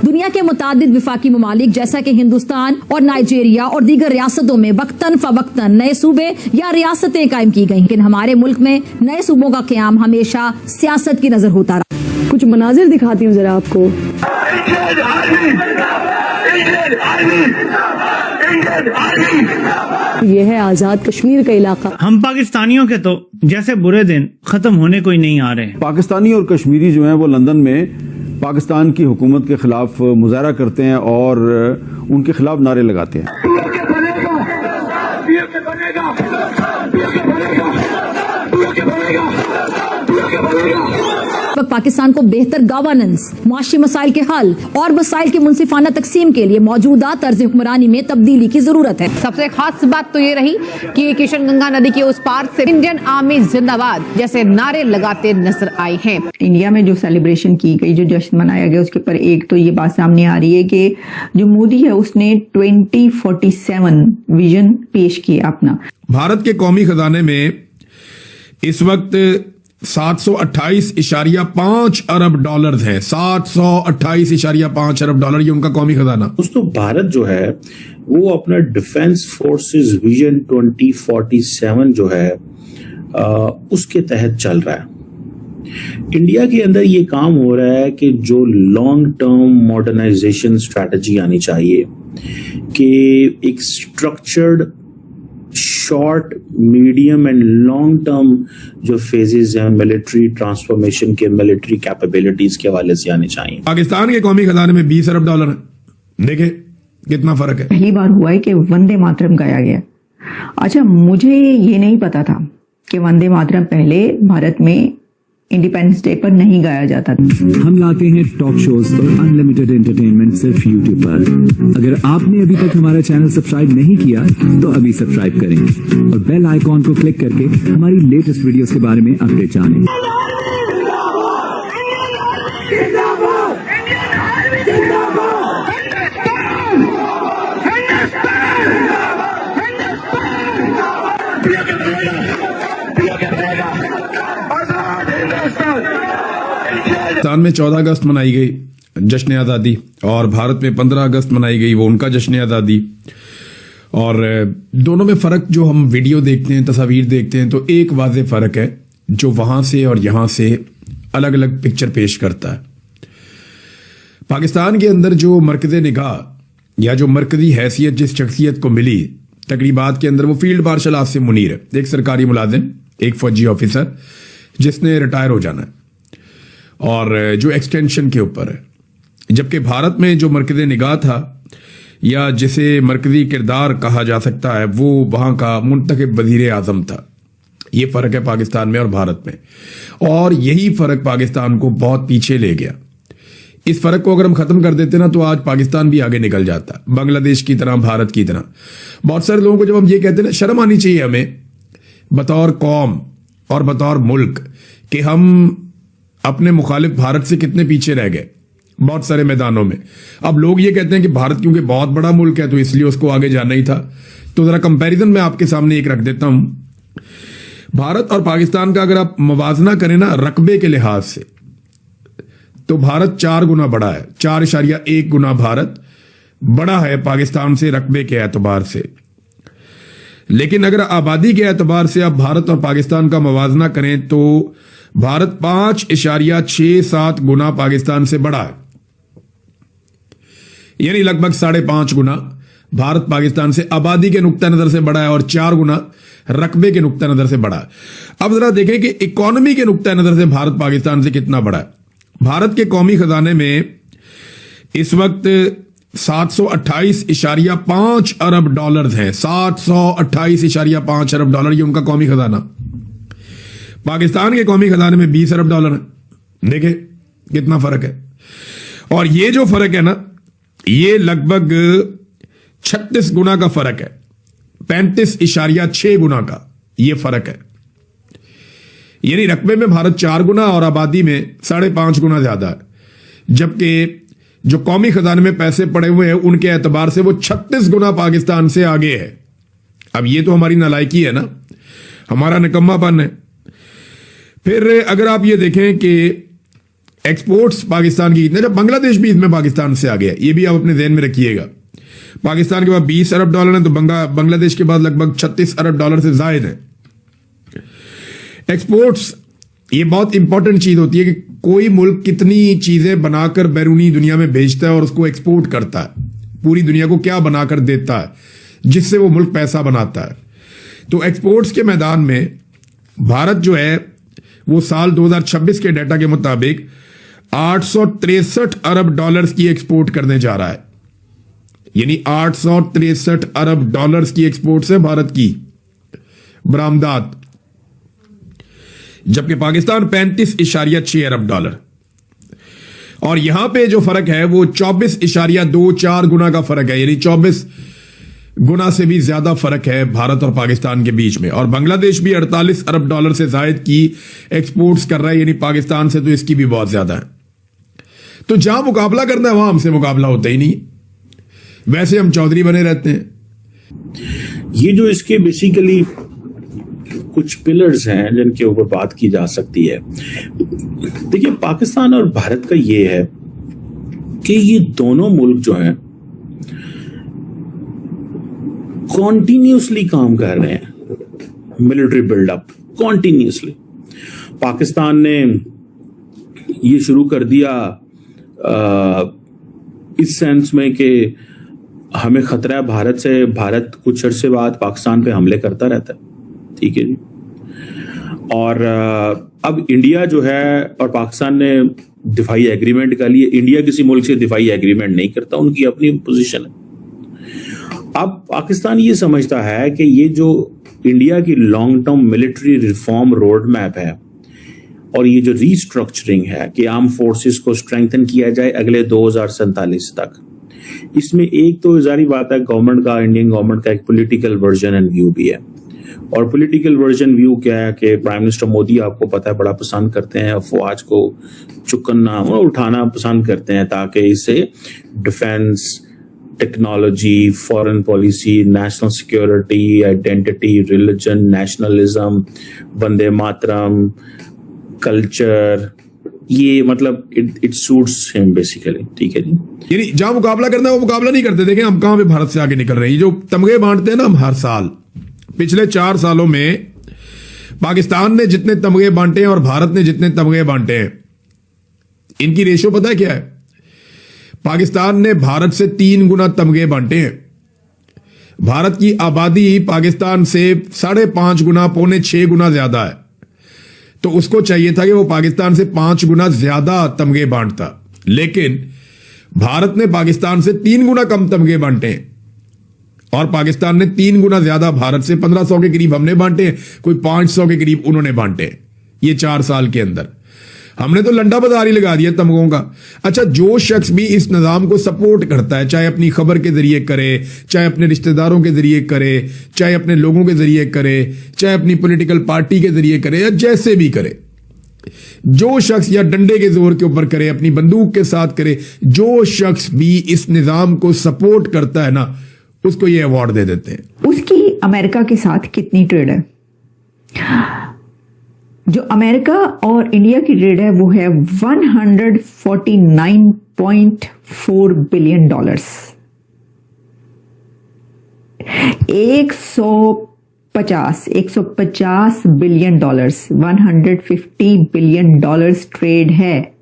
दुनिया के मुतादिद विफाकी ममालिक जैसा कि हिंदुस्तान और नाइजीरिया और दीगर रियासतों में वक्तन फवक्तन नए सूबे या रियासतें कायम की गई, लेकिन हमारे मुल्क में नए सूबों का क़याम हमेशा सियासत की नजर होता रहा। कुछ मनाजिर दिखाती हूँ जरा आपको। यह है आजाद कश्मीर का इलाका। हम पाकिस्तानियों के तो जैसे बुरे दिन खत्म होने को ही नहीं आ रहे। पाकिस्तानी और कश्मीरी जो हैं वो लंदन में पाकिस्तान की हुकूमत के खिलाफ मुजाहरा करते हैं और उनके खिलाफ नारे लगाते हैं। पाकिस्तान को बेहतर गवर्नेंस, मुआशी मसाइल के हल और वसाइल की मुनसिफाना तकसीम के लिए मौजूदा तर्ज हुक्मरानी में तब्दीली की जरूरत है। सबसे खास बात तो ये रही कि किशन गंगा नदी के उस पार से इंडियन आर्मी जिंदाबाद जैसे नारे लगाते नजर आए हैं। इंडिया में जो सेलिब्रेशन की गई, जो जश्न मनाया गया, उसके ऊपर एक तो ये बात सामने आ रही है कि जो मोदी है उसने 2047 विजन पेश किया अपना। भारत के कौमी खजाने में इस वक्त 728.5 अरब डॉलर है। 728.5 अरब डॉलर, ये उनका कौमी खजाना। दोस्तों, भारत जो है वो अपना डिफेंस फोर्सेस विजन 2047 जो है उसके तहत चल रहा है। इंडिया के अंदर ये काम हो रहा है कि जो लॉन्ग टर्म मॉडर्नाइजेशन स्ट्रैटेजी आनी चाहिए, कि एक structured short, medium and long term जो फेजेस हैं मिलिट्री ट्रांसफॉर्मेशन के, मिलिट्री कैपेबिलिटीज के हवाले से आने चाहिए। पाकिस्तान के कौमी खजाने में 20 अरब डॉलर है। देखे कितना फर्क है। पहली बार हुआ है कि वंदे मातरम गाया गया। अच्छा, मुझे ये नहीं पता था कि वंदे मातरम पहले भारत में इंडिपेंडेंस डे पर नहीं गाया जाता। हम लाते हैं टॉप शोज और अनलिमिटेड एंटरटेनमेंट सिर्फ यूट्यूब पर। अगर आपने अभी तक हमारा चैनल सब्सक्राइब नहीं किया तो अभी सब्सक्राइब करें और बेल आइकॉन को क्लिक करके हमारी लेटेस्ट वीडियोस के बारे में अपडेट जानें। पाकिस्तान में 14 अगस्त मनाई गई जश्न आज़ादी और भारत में 15 अगस्त मनाई गई, वो उनका जश्न आज़ादी। और दोनों में फ़र्क जो हम वीडियो देखते हैं, तस्वीर देखते हैं, तो एक वाज़ेह फ़र्क है जो वहाँ से और यहाँ से अलग अलग पिक्चर पेश करता है। पाकिस्तान के अंदर जो मरकज़ निगाह या जो मरकज़ी हैसियत जिस शख्सियत को मिली तकरीबात के अंदर, वो फील्ड मार्शल आसिम मुनीर है, एक सरकारी मुलाजिम, एक फौजी ऑफिसर जिसने रिटायर हो जाना है और जो एक्सटेंशन के ऊपर है। जबकि भारत में जो मरकज़ निगाह था या जिसे मरकज़ी किरदार कहा जा सकता है, वो वहाँ का मुंतखब वज़ीर आज़म था। ये फ़र्क है पाकिस्तान में और भारत में, और यही फ़र्क पाकिस्तान को बहुत पीछे ले गया। इस फ़र्क को अगर हम ख़त्म कर देते ना तो आज पाकिस्तान भी आगे निकल जाता, बांग्लादेश की तरह, भारत की तरह। बहुत सारे लोगों को जब हम ये कहते हैं ना, शर्म आनी चाहिए हमें बतौर कौम और बतौर मुल्क कि हम अपने मुखालिफ भारत से कितने पीछे रह गए बहुत सारे मैदानों में। अब लोग ये कहते हैं कि भारत क्योंकि बहुत बड़ा मुल्क है तो इसलिए उसको आगे जाना ही था। तो जरा कंपैरिजन में आपके सामने एक रख देता हूं। भारत और पाकिस्तान का अगर आप मवाजना करें ना रकबे के लिहाज से, तो भारत 4 गुना बड़ा है। 4.1 गुना भारत बड़ा है पाकिस्तान से रकबे के एतबार से। लेकिन अगर आबादी के एतबार से आप भारत और पाकिस्तान का मवाजना करें तो भारत 5.67 गुना पाकिस्तान से बड़ा है, यानी लगभग 5.5 गुना भारत पाकिस्तान से आबादी के नुक्ता नजर से बड़ा है और 4 गुना रकबे के नुक्ता नजर से बड़ा है। अब जरा देखें कि इकोनॉमी के नुक्ता नजर से भारत पाकिस्तान से कितना बड़ा है। भारत के कौमी खजाने में इस वक्त 728.5 अरब डॉलर है। 728.5 अरब डॉलर, ये उनका कौमी खजाना। पाकिस्तान के कौमी खजाने में 20 अरब डॉलर है। देखे कितना फर्क है। और ये जो फर्क है ना, ये लगभग 36 गुना का फर्क है। 35.6 गुना का ये फर्क है। यानी रकबे में भारत 4 गुना और आबादी में 5.5 गुना ज्यादा है। जबकि जो कौमी खजाने में पैसे पड़े हुए हैं उनके एतबार से वो 36 गुना पाकिस्तान से आगे है। अब ये तो हमारी नालायकी है ना, हमारा निकम्मापन है। फिर अगर आप ये देखें कि एक्सपोर्ट्स पाकिस्तान की कितने, जब बांग्लादेश भी इसमें पाकिस्तान से आ गया, ये भी आप अपने ध्यान में रखिएगा। पाकिस्तान के पास 20 अरब डॉलर है तो बांग्लादेश के पास लगभग 36 अरब डॉलर से जायद है। एक्सपोर्ट्स ये बहुत इंपॉर्टेंट चीज होती है कि कोई मुल्क कितनी चीजें बनाकर बैरूनी दुनिया में भेजता है और उसको एक्सपोर्ट करता है, पूरी दुनिया को क्या बनाकर देता है जिससे वो मुल्क पैसा बनाता है। तो एक्सपोर्ट्स के मैदान में भारत जो है वो साल 2026 के डाटा के मुताबिक 863 अरब डॉलर्स की एक्सपोर्ट करने जा रहा है, यानी 863 अरब डॉलर्स की एक्सपोर्ट है भारत की बरामदात, जबकि पाकिस्तान 35.6 अरब डॉलर। और यहां पे जो फर्क है वो 24.24 गुना का फर्क है, यानी 24 गुना से भी ज्यादा फर्क है भारत और पाकिस्तान के बीच में। और बांग्लादेश भी 48 अरब डॉलर से जायद की एक्सपोर्ट्स कर रहा है, यानी पाकिस्तान से तो इसकी भी बहुत ज्यादा है। तो जहां मुकाबला करना है वहां हमसे मुकाबला होता ही नहीं, वैसे हम चौधरी बने रहते हैं। ये जो इसके बेसिकली कुछ पिलर्स हैं जिनके ऊपर बात की जा सकती है। देखिए, पाकिस्तान और भारत का ये है कि ये दोनों मुल्क जो हैं कॉन्टिन्यूसली काम कर रहे हैं, मिलिट्री बिल्डअप कॉन्टिन्यूसली। पाकिस्तान ने ये शुरू कर दिया इस सेंस में कि हमें खतरा है भारत से, भारत कुछ अर्से बाद पाकिस्तान पे हमले करता रहता है, ठीक है जी। और अब इंडिया जो है और पाकिस्तान ने दिफाई एग्रीमेंट कर लिया। इंडिया किसी मुल्क से दिफाई एग्रीमेंट नहीं करता, उनकी अपनी पोजीशन है। अब पाकिस्तान ये समझता है कि ये जो इंडिया की long term military reform road map है और ये जो रीस्ट्रक्चरिंग है कि आर्म फोर्सेस को स्ट्रेंथन किया जाए अगले 2047 तक, इसमें एक तो जारी बात है गवर्नमेंट का, इंडियन गवर्नमेंट का एक पॉलिटिकल वर्जन एंड व्यू भी है। और पॉलिटिकल वर्जन व्यू क्या है कि प्राइम मिनिस्टर मोदी आपको पता है बड़ा पसंद करते हैं अफवाज को चुकना उठाना पसंद करते हैं ताकि इससे defence, technology, foreign policy, national security, identity, religion, nationalism, Vande Mataram, culture, ये मतलब इट सूट्स हिम बेसिकली, ठीक है जी। यानी जहां मुकाबला करना है वो मुकाबला नहीं करते। देखें हम कहां पे भारत से आगे निकल रहे हैं। ये जो तमगे बांटते हैं ना हम हर साल, पिछले 4 सालों में पाकिस्तान ने जितने तमगे बांटे हैं और भारत ने जितने तमगे बांटे हैं, इनकी रेशो पता है क्या है? पाकिस्तान ने भारत से 3 गुना तमगे बांटे हैं। भारत की आबादी पाकिस्तान से 5.5 गुना, 5.25 गुना ज्यादा है, तो उसको चाहिए था कि वो पाकिस्तान से 5 गुना ज्यादा तमगे बांटता, लेकिन भारत ने पाकिस्तान से 3 गुना कम तमगे बांटे हैं और पाकिस्तान ने 3 गुना ज्यादा भारत से 1500 के करीब हमने बांटे हैं, कोई 500 के करीब उन्होंने बांटे हैं। ये 4 साल के अंदर हमने तो लंडा बाजार ही लगा दिया तमगों का। अच्छा, जो शख्स भी इस निजाम को सपोर्ट करता है, चाहे अपनी खबर के जरिए करे, चाहे अपने रिश्तेदारों के जरिए करे, चाहे अपने लोगों के जरिए करे, चाहे अपनी पॉलिटिकल पार्टी के जरिए करे, या जैसे भी करे, जो शख्स या डंडे के जोर के ऊपर करे, अपनी बंदूक के साथ करे, जो शख्स भी इस निजाम को सपोर्ट करता है ना, उसको ये अवार्ड दे देते हैं। उसकी अमेरिका के साथ कितनी ट्रेड है? जो अमेरिका और इंडिया की ट्रेड है वो है $149.4 billion. 150 billion dollars, $150 billion trade है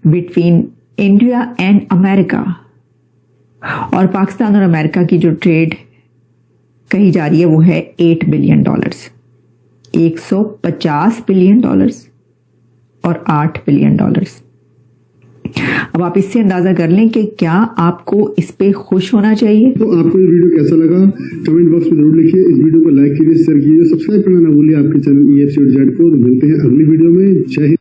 बिटवीन इंडिया एंड अमेरिका। और पाकिस्तान और अमेरिका की जो ट्रेड कही जा रही है वो है $8 बिलियन। 150 बिलियन डॉलर्स और $8 बिलियन। अब आप इससे अंदाजा कर लें कि क्या आपको इस पे खुश होना चाहिए। तो आपको ये वीडियो कैसा लगा कमेंट बॉक्स में जरूर लिखिए। इस वीडियो को लाइक कीजिए, शेयर कीजिए, सब्सक्राइब करना ना भूलिए आपके चैनल EFC और Z को। मिलते हैं अगली वीडियो में। जय हिंद।